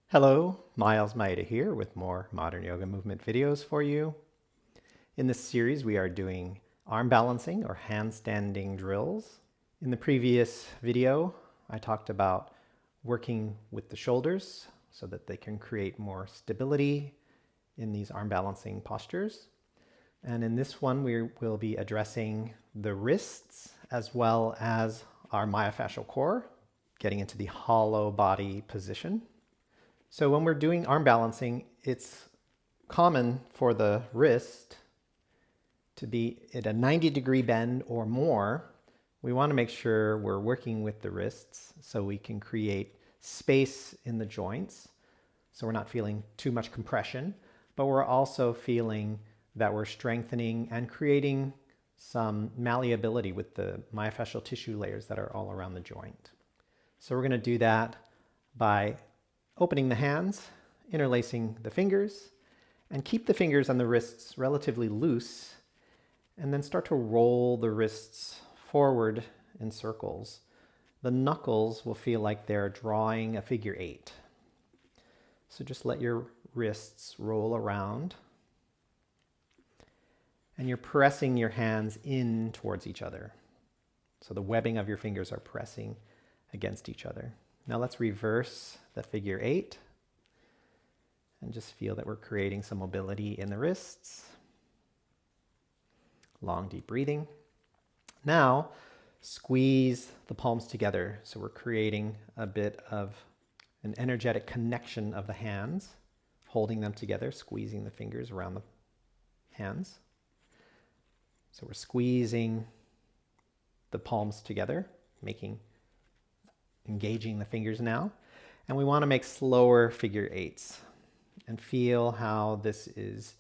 Hello, Miles Maeda here with more modern yoga movement videos for you. In this series, we are doing arm balancing or handstanding drills. In the previous video, I talked about working with the shoulders so that they can create more stability in these arm balancing postures. And in this one, we will be addressing the wrists as well as our myofascial core, getting into the hollow body position. So when we're doing arm balancing, it's common for the wrist to be at a 90-degree bend or more. We want to make sure we're working with the wrists so we can create space in the joints. So we're not feeling too much compression, but we're also feeling that we're strengthening and creating some malleability with the myofascial tissue layers that are all around the joint. So we're going to do that by opening the hands, interlacing the fingers, and keep the fingers on the wrists relatively loose, and then start to roll the wrists forward in circles. The knuckles will feel like they're drawing a figure 8. So just let your wrists roll around, and you're pressing your hands in towards each other. So the webbing of your fingers are pressing against each other. Now let's reverse the figure 8 and just feel that we're creating some mobility in the wrists. Long, deep breathing. Now squeeze the palms together. So we're creating a bit of an energetic connection of the hands, holding them together, squeezing the fingers around the hands. So we're squeezing the palms together, engaging the fingers now. And we want to make slower figure 8s and feel how this is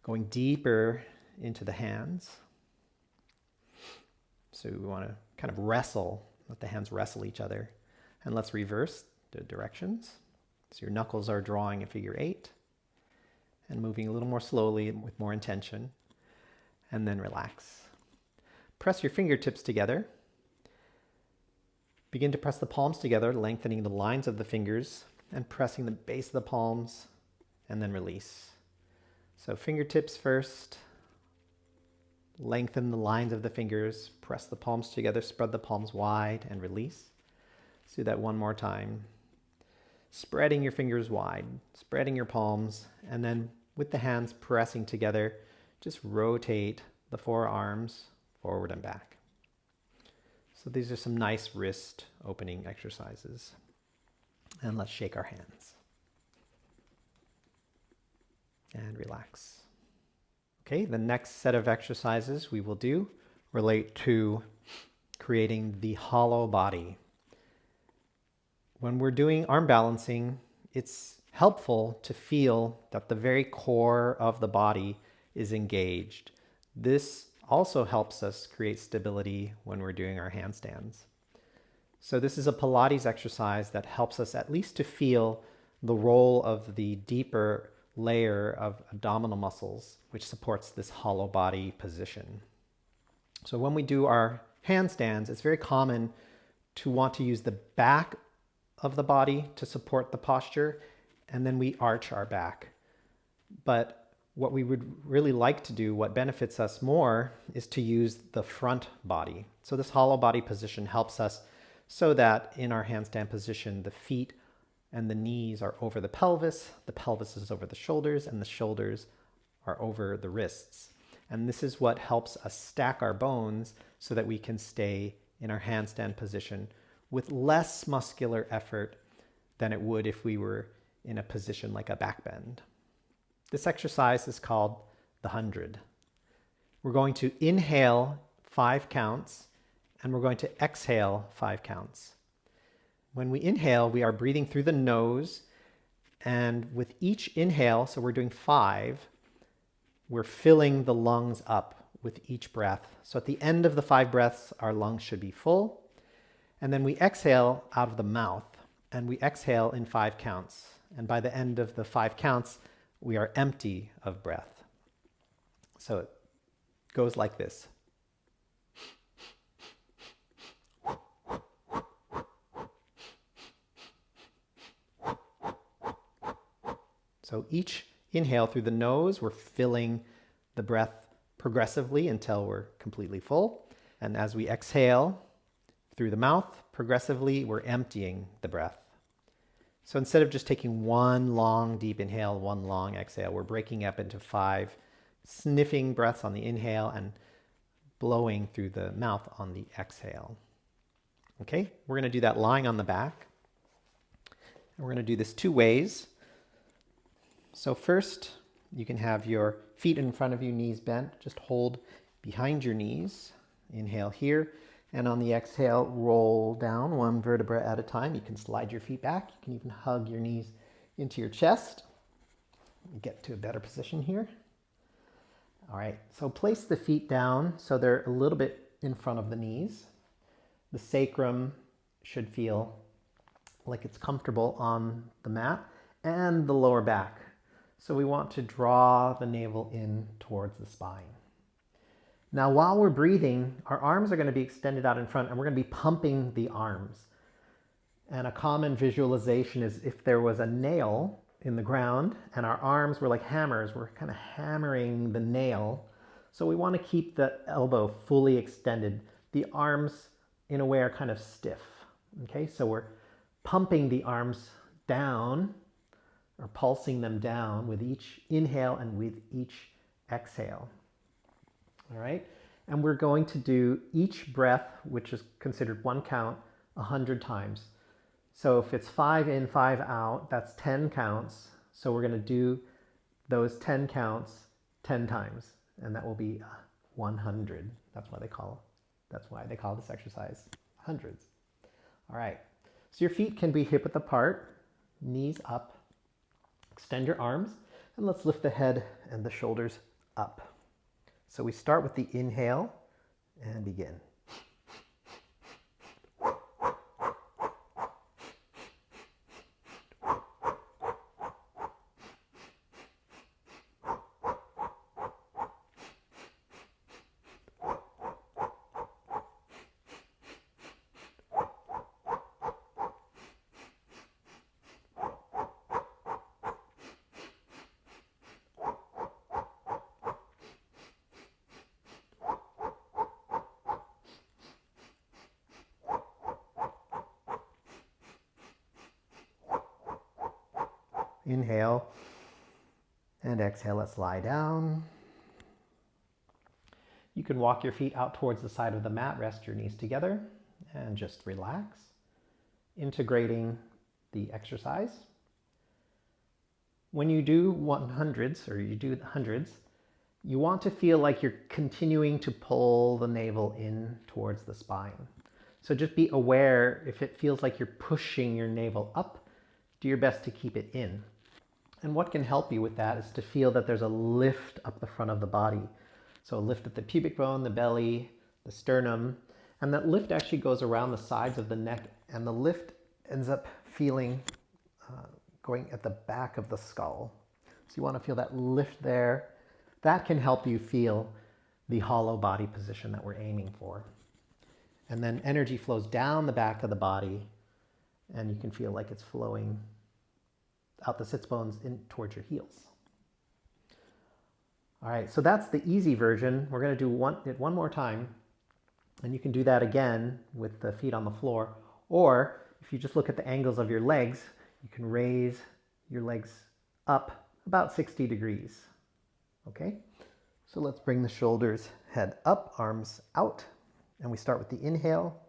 going deeper into the hands. So we want to kind of wrestle, let the hands wrestle each other. And let's reverse the directions. So your knuckles are drawing a figure 8 and moving a little more slowly with more intention. And then relax. Press your fingertips together. Begin to press the palms together, lengthening the lines of the fingers and pressing the base of the palms, and then release. So fingertips first, lengthen the lines of the fingers, press the palms together, spread the palms wide, and release. Let's do that one more time. Spreading your fingers wide, spreading your palms, and then with the hands pressing together, just rotate the forearms forward and back. So these are some nice wrist opening exercises. And let's shake our hands. And relax. Okay, the next set of exercises we will do relate to creating the hollow body. When we're doing arm balancing, it's helpful to feel that the very core of the body is engaged. This also helps us create stability when we're doing our handstands. So this is a Pilates exercise that helps us at least to feel the role of the deeper layer of abdominal muscles, which supports this hollow body position. So when we do our handstands, it's very common to want to use the back of the body to support the posture, and then we arch our back. But what we would really like to do, what benefits us more, is to use the front body. So this hollow body position helps us so that in our handstand position, the feet and the knees are over the pelvis is over the shoulders, and the shoulders are over the wrists. And this is what helps us stack our bones so that we can stay in our handstand position with less muscular effort than it would if we were in a position like a back bend. This exercise is called the 100. We're going to inhale 5 counts, and we're going to exhale 5 counts. When we inhale, we are breathing through the nose, and with each inhale, so we're doing 5, we're filling the lungs up with each breath. So at the end of the 5 breaths, our lungs should be full. And then we exhale out of the mouth, and we exhale in 5 counts. And by the end of the 5 counts, we are empty of breath. So it goes like this. So each inhale through the nose, we're filling the breath progressively until we're completely full. And as we exhale through the mouth, progressively, we're emptying the breath. So instead of just taking one long deep inhale, one long exhale, we're breaking up into 5 sniffing breaths on the inhale and blowing through the mouth on the exhale. Okay, we're going to do that lying on the back. And we're going to do this 2 ways. So first, you can have your feet in front of you, knees bent. Just hold behind your knees. Inhale here. And on the exhale, roll down 1 vertebra at a time. You can slide your feet back. You can even hug your knees into your chest. Get to a better position here. All right, so place the feet down so they're a little bit in front of the knees. The sacrum should feel like it's comfortable on the mat, and the lower back. So we want to draw the navel in towards the spine. Now, while we're breathing, our arms are going to be extended out in front, and we're going to be pumping the arms. And a common visualization is if there was a nail in the ground and our arms were like hammers, we're kind of hammering the nail. So we want to keep the elbow fully extended. The arms, in a way, are kind of stiff. Okay, so we're pumping the arms down, or pulsing them down with each inhale and with each exhale. All right, and we're going to do each breath, which is considered 1 count, 100 times. So if it's 5 in, 5 out, that's 10 counts. So we're going to do those 10 counts 10 times, and that will be 100. That's why they call this exercise hundreds. All right, so your feet can be hip width apart, knees up. Extend your arms, and let's lift the head and the shoulders up. So we start with the inhale and begin. Inhale and exhale. Let's lie down. You can walk your feet out towards the side of the mat, rest your knees together, and just relax, integrating the exercise. When you do 100s, or you do the hundreds, you want to feel like you're continuing to pull the navel in towards the spine. So just be aware if it feels like you're pushing your navel up, do your best to keep it in. And what can help you with that is to feel that there's a lift up the front of the body. So a lift at the pubic bone, the belly, the sternum, and that lift actually goes around the sides of the neck, and the lift ends up feeling going at the back of the skull. So you want to feel that lift there. That can help you feel the hollow body position that we're aiming for. And then energy flows down the back of the body, and you can feel like it's flowing out the sits bones in towards your heels. All right, so that's the easy version. We're going to do it one more time, and you can do that again with the feet on the floor. Or if you just look at the angles of your legs, you can raise your legs up about 60 degrees. Okay, so let's bring the shoulders, head up, arms out, and we start with the inhale.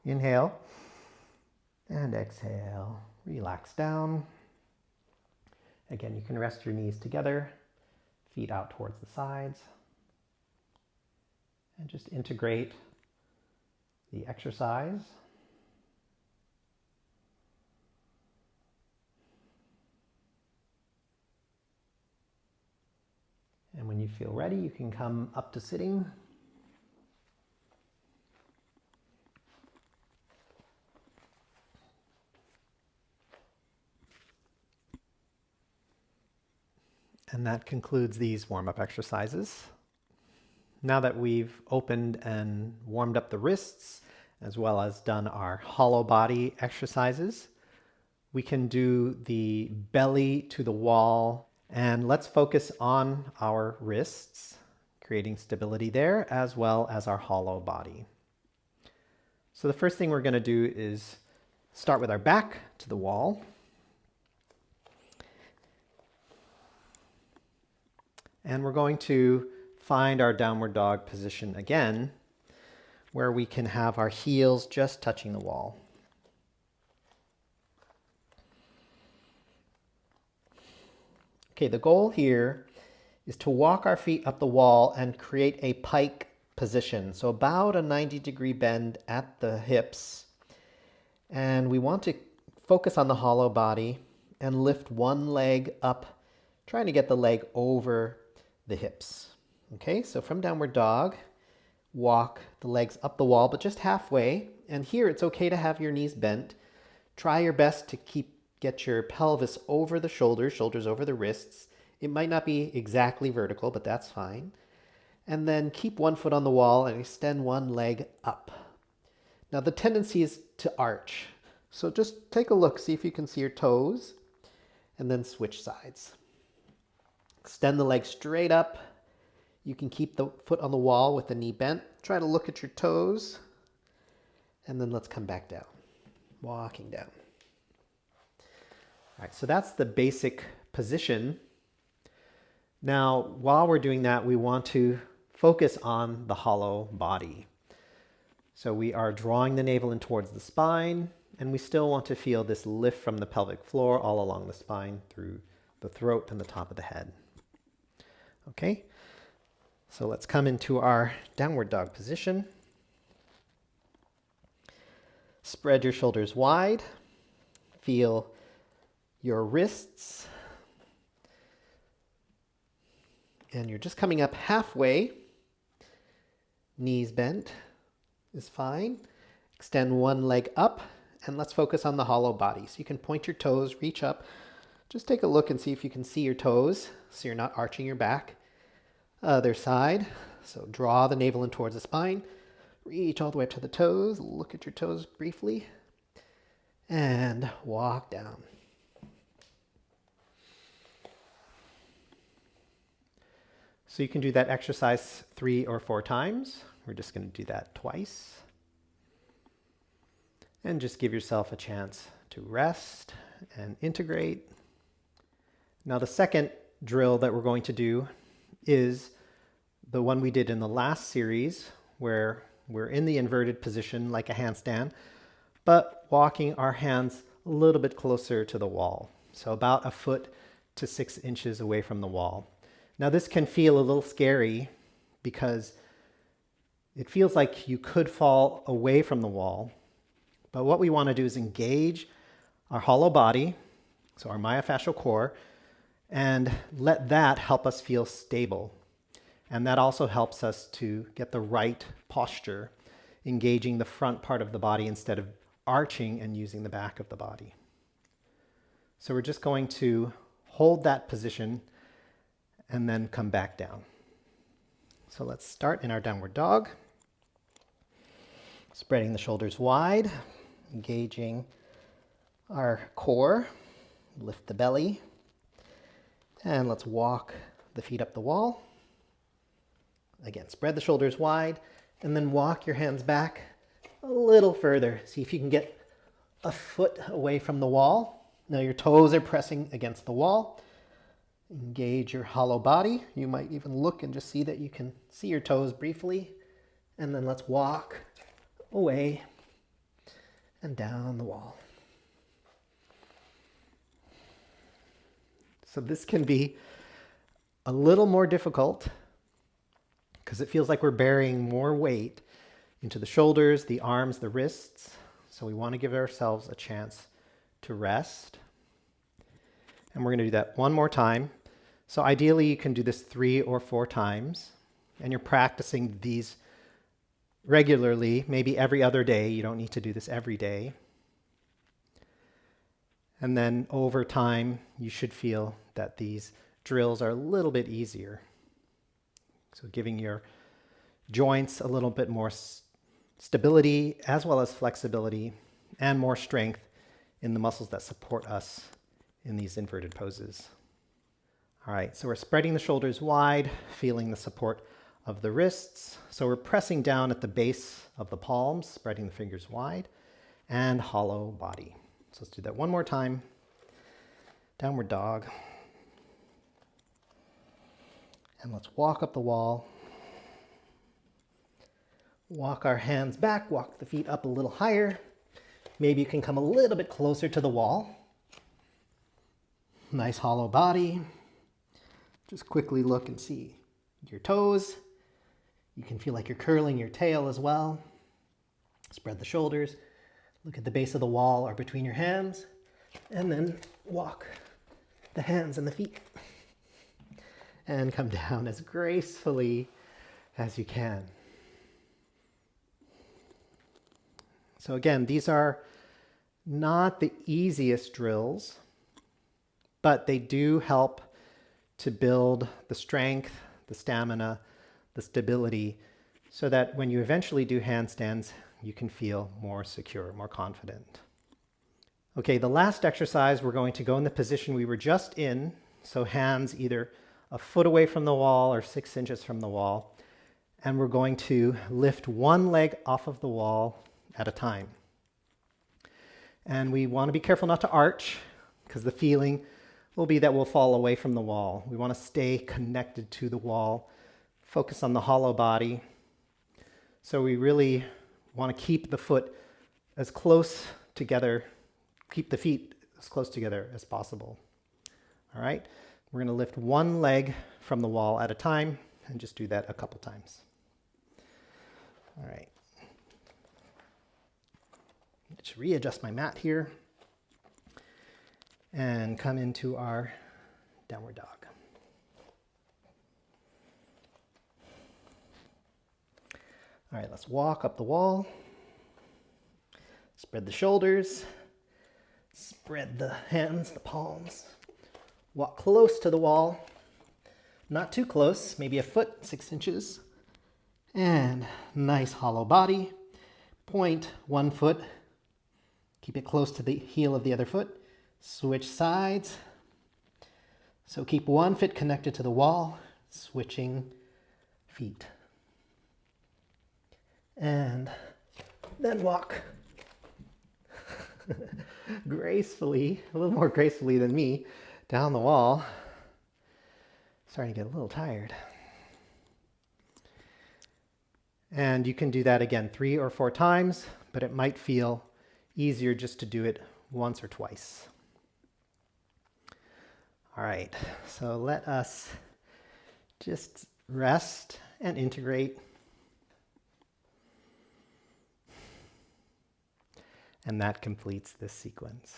Inhale and exhale. Relax down. Again, you can rest your knees together, feet out towards the sides, and just integrate the exercise. feel ready, you can come up to sitting. And that concludes these warm-up exercises. Now that we've opened and warmed up the wrists, as well as done our hollow body exercises, we can do the belly to the wall, and let's focus on our wrists, creating stability there, as well as our hollow body. So the first thing we're going to do is start with our back to the wall. And we're going to find our downward dog position again, where we can have our heels just touching the wall. Okay, the goal here is to walk our feet up the wall and create a pike position. So about a 90-degree bend at the hips. And we want to focus on the hollow body and lift one leg up, trying to get the leg over the hips. Okay, so from downward dog, walk the legs up the wall, but just halfway. And here it's okay to have your knees bent. Try your best to get your pelvis over the shoulders, shoulders over the wrists. It might not be exactly vertical, but that's fine. And then keep one foot on the wall and extend one leg up. Now the tendency is to arch. So just take a look, see if you can see your toes, and then switch sides. Extend the leg straight up. You can keep the foot on the wall with the knee bent. Try to look at your toes. And then let's come back down. Walking down. All right, so that's the basic position. Now, while we're doing that, we want to focus on the hollow body. So we are drawing the navel in towards the spine, and we still want to feel this lift from the pelvic floor all along the spine through the throat and the top of the head. Okay, so let's come into our downward dog position. Spread your shoulders wide. Feel your wrists. And you're just coming up halfway. Knees bent is fine. Extend one leg up, and let's focus on the hollow body. So you can point your toes, reach up. Just take a look and see if you can see your toes, so you're not arching your back. Other side. So draw the navel in towards the spine. Reach all the way up to the toes. Look at your toes briefly. And walk down. So you can do that exercise 3 or 4 times. We're just going to do that twice. And just give yourself a chance to rest and integrate. Now the second drill that we're going to do is the one we did in the last series, where we're in the inverted position like a handstand, but walking our hands a little bit closer to the wall. So about 1 foot to 6 inches away from the wall. Now this can feel a little scary because it feels like you could fall away from the wall. But what we want to do is engage our hollow body, so our myofascial core, and let that help us feel stable. And that also helps us to get the right posture, engaging the front part of the body instead of arching and using the back of the body. So we're just going to hold that position and then come back down. So let's start in our downward dog. Spreading the shoulders wide, engaging our core, lift the belly, and let's walk the feet up the wall. Again, spread the shoulders wide, and then walk your hands back a little further. See if you can get 1 foot away from the wall. Now your toes are pressing against the wall. Engage your hollow body. You might even look and just see that you can see your toes briefly. And then let's walk away and down the wall. So this can be a little more difficult because it feels like we're bearing more weight into the shoulders, the arms, the wrists. So we want to give ourselves a chance to rest. And we're going to do that one more time. So ideally you can do this 3 or 4 times, and you're practicing these regularly, maybe every other day. You don't need to do this every day. And then over time, you should feel that these drills are a little bit easier. So giving your joints a little bit more stability as well as flexibility and more strength in the muscles that support us in these inverted poses. All right, so we're spreading the shoulders wide, feeling the support of the wrists. So we're pressing down at the base of the palms, spreading the fingers wide, and hollow body. So let's do that one more time. Downward dog. And let's walk up the wall. Walk our hands back, walk the feet up a little higher. Maybe you can come a little bit closer to the wall. Nice hollow body. Just quickly look and see your toes. You can feel like you're curling your tail as well. Spread the shoulders. Look at the base of the wall or between your hands. And then walk the hands and the feet. And come down as gracefully as you can. So again, these are not the easiest drills, but they do help to build the strength, the stamina, the stability, so that when you eventually do handstands, you can feel more secure, more confident. Okay, the last exercise, we're going to go in the position we were just in, so hands either a foot away from the wall or 6 inches from the wall, and we're going to lift one leg off of the wall at a time. And we want to be careful not to arch, because the feeling will be that we'll fall away from the wall. We want to stay connected to the wall, focus on the hollow body. So we really want to keep the foot as close together, keep the feet as close together as possible. All right, we're going to lift one leg from the wall at a time and just do that a couple times. All right. Just readjust my mat here and come into our downward dog. All right, let's walk up the wall. Spread the shoulders. Spread the hands, the palms. Walk close to the wall. Not too close, maybe a foot, 6 inches. And nice hollow body. Point one foot. Keep it close to the heel of the other foot. Switch sides. So keep one foot connected to the wall, switching feet. And then walk gracefully, a little more gracefully than me, down the wall. Starting to get a little tired. And you can do that again 3 or 4 times, but it might feel easier just to do it once or twice. All right, so let us just rest and integrate. And that completes this sequence.